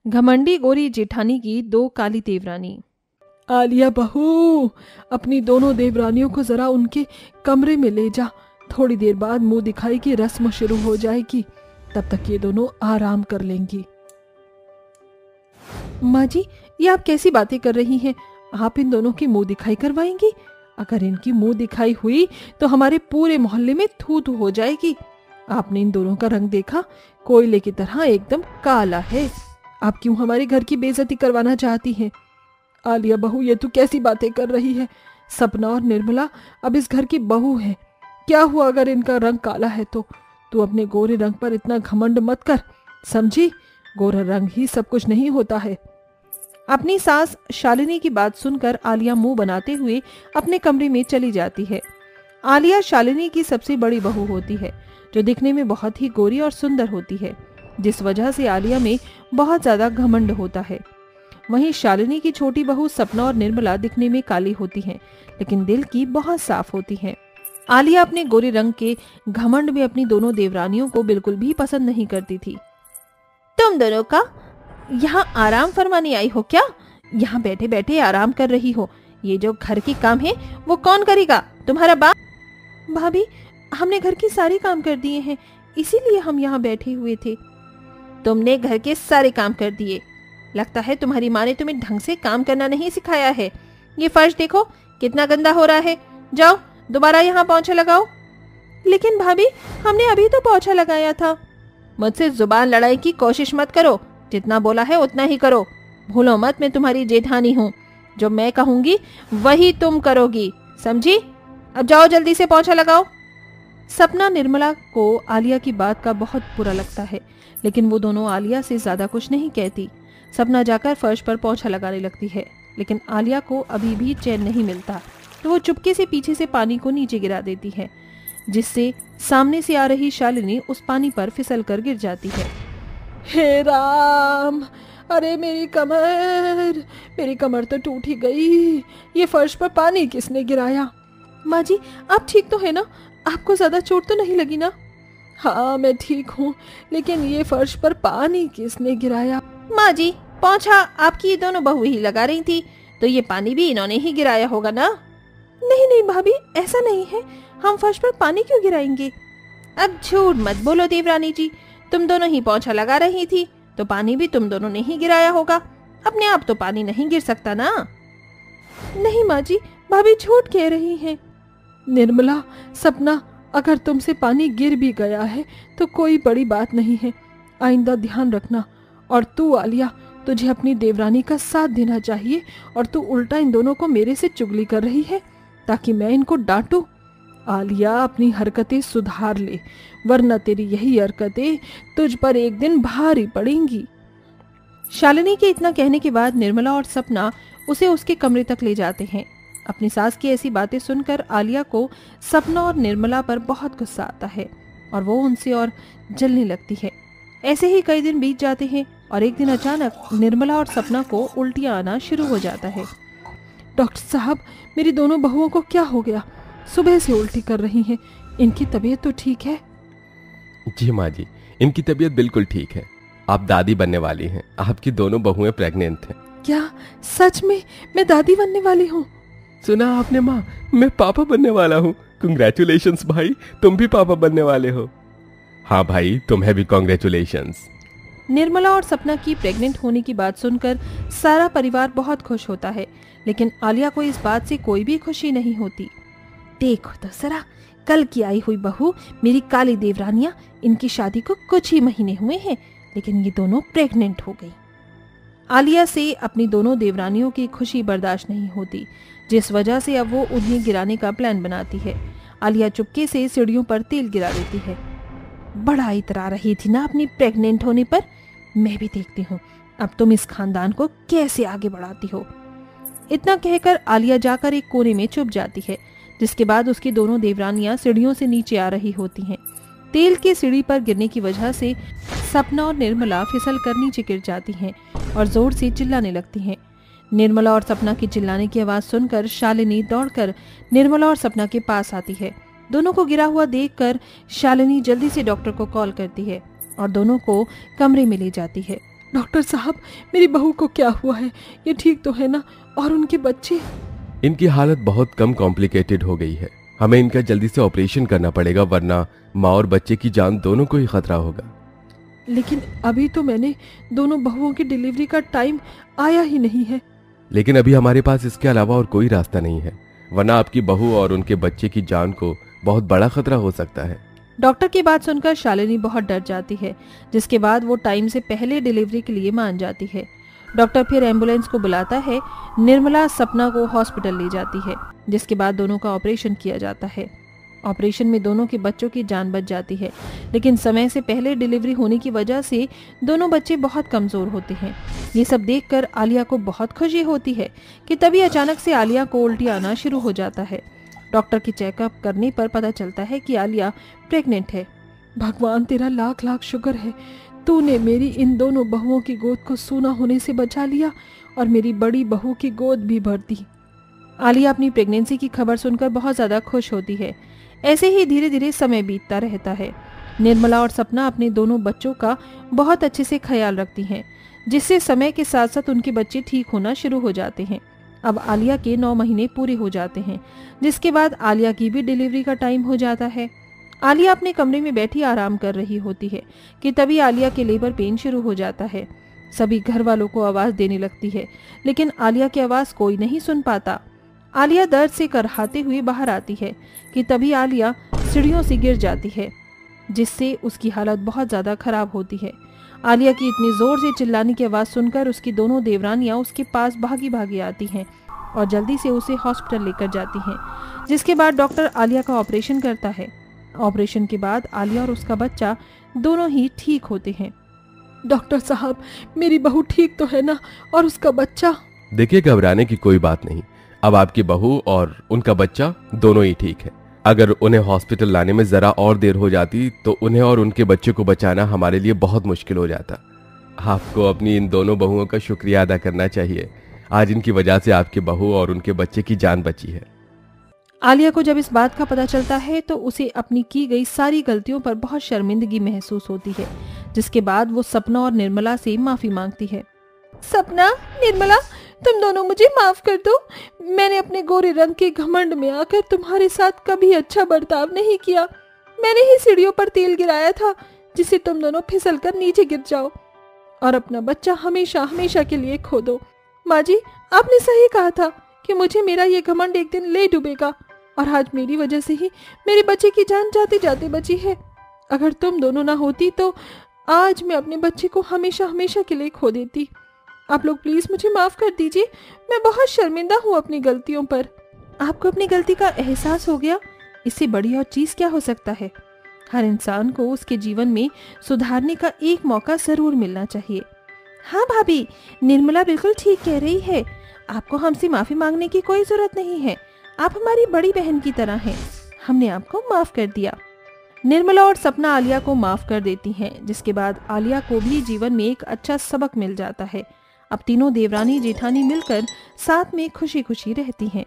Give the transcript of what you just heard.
घमंडी गोरी जेठानी की दो काली देवरानी। आलिया बहू, अपनी दोनों देवरानियों को जरा उनके कमरे में ले जा। थोड़ी देर बाद मुंह दिखाई की रस्म शुरू हो जाएगी, तब तक ये दोनों आराम कर लेंगी। माँ जी, ये आप कैसी बातें कर रही हैं? आप इन दोनों की मुंह दिखाई करवाएंगी? अगर इनकी मुंह दिखाई हुई तो हमारे पूरे मोहल्ले में थू थू हो जाएगी। आपने इन दोनों का रंग देखा? कोयले की तरह एकदम काला है। आप क्यों हमारे घर की बेइज्जती करवाना चाहती हैं? आलिया बहू, ये तू कैसी बातें कर रही है? सपना और निर्मला अब इस घर की बहू है। क्या हुआ अगर इनका रंग काला है तो? तू अपने गोरे रंग पर इतना घमंड मत कर, समझी? गोरा रंग ही सब कुछ नहीं होता है। अपनी सास शालिनी की बात सुनकर आलिया मुंह बनाते हुए अपने कमरे में चली जाती है। आलिया शालिनी की सबसे बड़ी बहू होती है, जो दिखने में बहुत ही गोरी और सुंदर होती है, जिस वजह से आलिया में बहुत ज्यादा घमंड होता है। वहीं शालिनी की छोटी बहू सपना और निर्मला दिखने में काली होती हैं, लेकिन दिल की बहुत साफ होती हैं। आलिया अपने गोरे रंग के घमंड में अपनी दोनों देवरानियों को बिल्कुल भी पसंद नहीं करती थी। तुम दोनों का यहाँ आराम फरमाने आई हो क्या? यहाँ बैठे बैठे आराम कर रही हो। ये जो घर के काम है वो कौन करेगा? तुम्हारा बाप? भाभी, हमने घर के सारे काम कर दिए हैं, इसीलिए हम यहाँ बैठे हुए थे। तुमने घर के सारे काम कर दिए? लगता है तुम्हारी माँ ने तुम्हें ढंग से काम करना नहीं सिखाया है। ये फर्श देखो कितना गंदा हो रहा है। जाओ दोबारा यहाँ पोंछा लगाओ। लेकिन भाभी, हमने अभी तो पोंछा लगाया था। मुझसे जुबान लड़ाई की कोशिश मत करो। जितना बोला है उतना ही करो। भूलो मत, मैं तुम्हारी जेठानी हूँ। जो मैं कहूंगी वही तुम करोगी, समझी? अब जाओ जल्दी से पोंछा लगाओ। सपना निर्मला को आलिया की बात का बहुत बुरा लगता है, लेकिन वो दोनों आलिया से ज्यादा कुछ नहीं कहती। सपना जाकर फर्श पर पोंछा लगाने लगती है, लेकिन आलिया को अभी भी चैन नहीं मिलता, तो वो चुपके से पीछे से पानी को नीचे गिरा देती है, जिससे सामने से आ रही शालिनी उस पानी पर फिसल कर गिर जाती है। हे राम, अरे मेरी कमर तो टूट ही गई। ये फर्श पर पानी किसने गिराया? माँ जी, आप ठीक तो है ना? आपको ज्यादा चोट तो नहीं लगी ना? हाँ, मैं ठीक हूँ, लेकिन ये फर्श पर पानी किसने गिराया? माँ जी, पोंछा आपकी ये दोनों बहू ही लगा रही थी, तो ये पानी भी इन्होंने ही गिराया होगा ना? नहीं नहीं भाभी, ऐसा नहीं है। हम फर्श पर पानी क्यों गिराएंगे? अब झूठ मत बोलो देवरानी जी, तुम दोनों ही पोंछा लगा रही थी, तो पानी भी तुम दोनों ने ही गिराया होगा। अपने आप तो पानी नहीं गिर सकता ना? नहीं माँ जी, भाभी झूठ कह रही हैं। निर्मला, सपना, अगर तुमसे पानी गिर भी गया है तो कोई बड़ी बात नहीं है, आइंदा ध्यान रखना। और तू आलिया, तुझे अपनी देवरानी का साथ देना चाहिए, और तू उल्टा इन दोनों को मेरे से चुगली कर रही है ताकि मैं इनको डांटूं। आलिया, अपनी हरकतें सुधार ले, वरना तेरी यही हरकतें तुझ पर एक दिन भारी पड़ेंगी। शालिनी के इतना कहने के बाद निर्मला और सपना उसे उसके कमरे तक ले जाते हैं। अपनी सास की ऐसी बातें सुनकर आलिया को सपना और निर्मला पर बहुत गुस्सा आता है और वो उनसे और जलने लगती है। ऐसे ही कई दिन बीत जाते हैं और एक दिन अचानक निर्मला और सपना को उल्टियां आना शुरू हो जाता है। डॉक्टर साहब, मेरी दोनों बहुओं को क्या हो गया? सुबह से उल्टी कर रही हैं। इनकी तबीयत तो ठीक है? जी माँ जी, इनकी तबीयत बिल्कुल ठीक है। आप दादी बनने वाली हैं। आपकी दोनों बहुएं प्रेग्नेंट हैं। क्या सच में मैं दादी बनने वाली हूँ? सुना आपने माँ, मैं पापा बनने वाला हूँ। कंग्रेचुलेशंस भाई, तुम भी पापा बनने वाले हो। हाँ भाई, तुम्हें भी कांग्रेचुलेशंस। निर्मला और सपना की प्रेग्नेंट होने की बात सुनकर सारा परिवार बहुत खुश होता है, लेकिन आलिया को इस बात से कोई भी खुशी नहीं होती। देखो तो जरा, कल की आई हुई बहू मेरी काली देवरानियां, इनकी शादी को कुछ ही महीने हुए हैं, लेकिन ये दोनों प्रेग्नेंट हो गई। आलिया से अपनी दोनों देवरानियों की खुशी बर्दाश्त नहीं होती, जिस वजह से अब वो उन्हें गिराने का प्लान बनाती है। आलिया चुपके से सीढ़ियों पर तेल गिरा देती है। बड़ा इतरा रही थी ना अपनी प्रेग्नेंट होने पर। मैं भी देखती हूँ अब तुम इस खानदान को कैसे आगे बढ़ाती हो। इतना कहकर आलिया जाकर एक कोने में छुप जाती है, जिसके बाद उसकी दोनों देवरानियां सीढ़ियों से नीचे आ रही होती हैं। तेल की सीढ़ी पर गिरने की वजह से सपना और निर्मला फिसल कर नीचे गिर जाती हैं और जोर से चिल्लाने लगती हैं। निर्मला और सपना की चिल्लाने की आवाज सुनकर शालिनी दौड़कर निर्मला और सपना के पास आती है। दोनों को गिरा हुआ देखकर शालिनी जल्दी से डॉक्टर को कॉल करती है और दोनों को कमरे में ले जाती है। डॉक्टर साहब, मेरी बहू को क्या हुआ है? ये ठीक तो है ना? और उनके बच्चे? इनकी हालत बहुत कम कॉम्प्लिकेटेड हो गई है। हमें इनका जल्दी से ऑपरेशन करना पड़ेगा, वरना माँ और बच्चे की जान दोनों को ही खतरा होगा। लेकिन अभी तो मैंने दोनों बहुओं की डिलीवरी का टाइम आया ही नहीं है। लेकिन अभी हमारे पास इसके अलावा और कोई रास्ता नहीं है, वरना आपकी बहू और उनके बच्चे की जान को बहुत बड़ा खतरा हो सकता है। डॉक्टर की बात सुनकर शालिनी बहुत डर जाती है, जिसके बाद वो टाइम से पहले डिलीवरी के लिए मान जाती है। डॉक्टर फिर एम्बुलेंस को बुलाता है। निर्मला सपना को हॉस्पिटल ले जाती है, जिसके बाद दोनों का ऑपरेशन किया जाता है। ऑपरेशन में दोनों के बच्चों की जान बच जाती है, लेकिन समय से पहले डिलीवरी होने की वजह से दोनों बच्चे बहुत कमजोर होते हैं। ये सब देखकर आलिया को बहुत खुशी होती है कि तभी अचानक से आलिया को उल्टी आना शुरू हो जाता है। डॉक्टर की चेकअप करने पर पता चलता है कि आलिया प्रेग्नेंट है। भगवान तेरा लाख लाख शुक्र है, तूने मेरी इन दोनों बहुओं की गोद को सूना होने से बचा लिया और मेरी बड़ी बहू की गोद भी भर दी। आलिया अपनी प्रेगनेंसी की खबर सुनकर बहुत ज्यादा खुश होती है। ऐसे ही धीरे धीरे समय बीतता रहता है। निर्मला और सपना अपने दोनों बच्चों का बहुत अच्छे से ख्याल रखती हैं, जिससे समय के साथ साथ उनके बच्चे ठीक होना शुरू हो जाते हैं। अब आलिया के 9 महीने पूरे हो जाते हैं, जिसके बाद आलिया की भी डिलीवरी का टाइम हो जाता है। आलिया अपने कमरे में बैठी आराम कर रही होती है कि तभी आलिया के लेबर पेन शुरू हो जाता है। सभी घर वालों को आवाज देने लगती है, लेकिन आलिया की आवाज कोई नहीं सुन पाता। आलिया दर्द से करहाते हुए बाहर आती है कि तभी आलिया सीढ़ियों से गिर जाती है, जिससे उसकी हालत बहुत ज्यादा खराब होती है। आलिया की इतनी जोर से चिल्लाने की आवाज सुनकर उसकी दोनों देवरानियां उसके पास भागी भागी आती हैं और जल्दी से उसे हॉस्पिटल लेकर जाती हैं, जिसके बाद डॉक्टर आलिया का ऑपरेशन करता है। ऑपरेशन के बाद आलिया और उसका बच्चा दोनों ही ठीक होते हैं। डॉक्टर साहब, मेरी बहू ठीक तो है ना? और उसका बच्चा? देखिए, घबराने की कोई बात नहीं। अब आपकी बहू और उनका बच्चा दोनों ही ठीक है। अगर उन्हें हॉस्पिटल लाने में जरा और देर हो जाती तो उन्हें और उनके बच्चे को बचाना हमारे लिए बहुत मुश्किल हो जाता। आपको अपनी इन दोनों बहुओं का शुक्रिया अदा करना चाहिए। आज इनकी वजह से आपकी बहू और उनके बच्चे की जान बची है। आलिया को जब इस बात का पता चलता है तो उसे अपनी की गई सारी गलतियों पर बहुत शर्मिंदगी महसूस होती है, जिसके बाद वो सपना और निर्मला से माफी मांगती है। सपना, निर्मला, तुम दोनों मुझे माफ कर दो। मैंने अपने गोरे रंग के घमंड में आकर तुम्हारे साथ कभी अच्छा बर्ताव नहीं किया। मैंने ही सीढ़ियों पर तेल गिराया था, जिससे तुम दोनों फिसल कर नीचे गिर जाओ और अपना बच्चा हमेशा हमेशा के लिए खो दो। माँ जी, आपने सही कहा था कि मुझे मेरा ये घमंड एक दिन ले डूबेगा, और आज मेरी वजह से ही मेरे बच्चे की जान जाते जाते बची है। अगर तुम दोनों ना होती तो आज मैं अपने बच्चे को हमेशा हमेशा के लिए खो देती। आप लोग प्लीज मुझे माफ कर दीजिए। मैं बहुत शर्मिंदा हूँ अपनी गलतियों पर। आपको अपनी गलती का एहसास हो गया, इससे बड़ी और चीज क्या हो सकता है। हर इंसान को उसके जीवन में सुधारने का एक मौका जरूर मिलना चाहिए। हाँ भाभी, निर्मला बिल्कुल ठीक कह रही है। आपको हमसे माफी मांगने की कोई जरूरत नहीं है। आप हमारी बड़ी बहन की तरह हैं। हमने आपको माफ कर दिया। निर्मला और सपना आलिया को माफ कर देती हैं, जिसके बाद आलिया को भी जीवन में एक अच्छा सबक मिल जाता है। अब तीनों देवरानी जेठानी मिलकर साथ में खुशी खुशी रहती हैं।